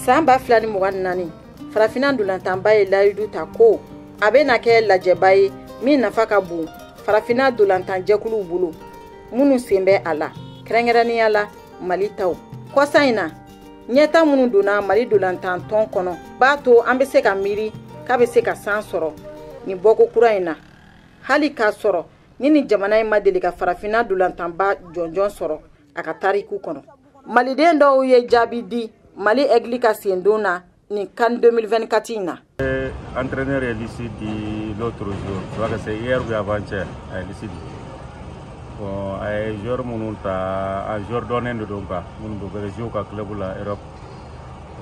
Samba filani mugan nani farafina dolantanba ye layidu ta ko a bɛ na kɛ lajɛba ye min nafa ka bon farafina dolantan jɛkuluw bolo minnu sen bɛ a la kɛrɛnkɛrɛnnenya la Mali taw. Kɔsa in na ɲɛta minnu donna Mali dolantan tɔn kɔnɔ b'a to an bɛ se ka miiri k'a bɛ se ka san sɔrɔ nin bɔko kura in na hali k'a sɔrɔ ni jamana in ma deli ka farafina dolantanba jɔnjɔn sɔrɔ a ka tariku kɔnɔ. Maliden dɔw ye jaabi di Mali egli ka sendon na ni CAN 2024 in na. Entraîneur est ici l'autre jour, je crois que c'est hier ou avant-hier, ici. Bon, ay joueur munun ta joueur donné de donc mun do be jouer ka club la Europe.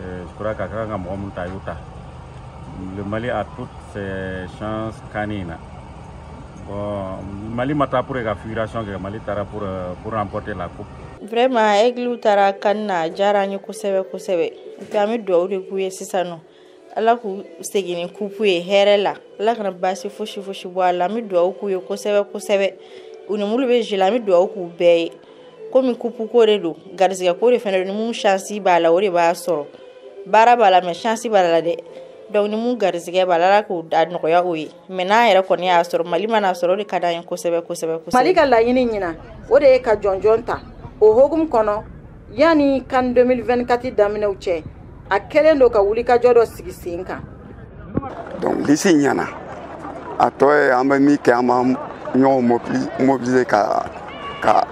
Je crois que quand on monte à Utah. Le Mali a toutes ses chances canines. Bon, Mali mata pour la figuration que Mali tara pour remporter la coupe. Vraiment eglu tara kanna jarani kusebe pami do de kuye sisano ala ku segini coupe here la ala kana basi foshi bo ala mi do kuye kusebe uni mulu be jila mi do ku be komi coupe ko redo garziga ko refene ni mu chance bala ore ba soro bara bala me chance bala de donc ni mu garziga bala la ku da no ya oyi mena yere ko ni a soro Mali mana soro de kada yin kusebe Mali ka la yini nyina ore ka jonjonta o hogum kono yani CAN 2024 daminɛw cɛ a kelen do ka wuli ka jɔ dɔ sigi sen kan. Donc lisi ɲana a tɔ ye an bɛ min kɛ an b'an ɲɔgɔn mobiliser ka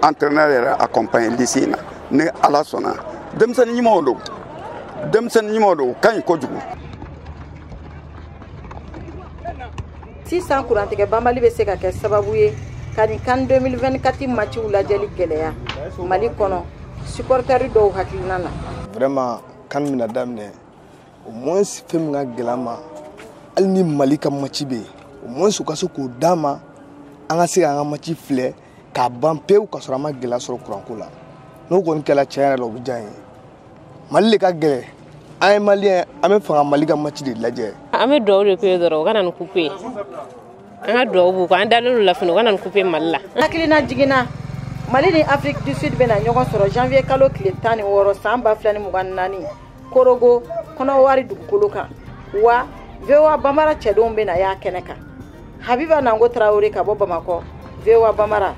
entraîneur yɛrɛ accompagner lisi in na ni ala sɔnna denmisɛnnin ɲumanw do ka ɲi kojugu. Sisan kurantigɛ banbali bɛ se ka kɛ sababu ye ka ni CAN 2024 matchiw lajɛli gɛlɛya Mali kɔnɔ supporters dɔw hakilina na. Vraiment CAN mina daminɛ au moins fɛn min ka gɛlɛn ma hali ni Mali ka match bɛ yen au moins u ka se k'o d'a ma an ka se k'an ka match filɛ k'a ban pewu ka sɔrɔ an ma gɛlɛya sɔrɔ kuranko la n'o kɔni kɛla tiɲɛ yɛrɛ la o bɛ diya n ye Mali de ka gɛlɛn an ye Maliyɛn an bɛ fɛ ka Mali ka match de lajɛ. An bɛ dugawu de k'u ye dɔrɔn u ka na ni coupe ye an ka dugawu b'u kan an dalen la fini u ka na ni coupe Mali la. Hakilina jiginna Mali ni Afrique du Sud bɛna ɲɔgɔn sɔrɔ janvier kalo tile 16 san 2024 Korogo kɔnɔwari dugukolo kan wa VOA Bambara cɛdenw bɛna y'a kɛnɛ kan. Habiba Nango Traoré ka bɔ Bamakɔ VOA Bambara.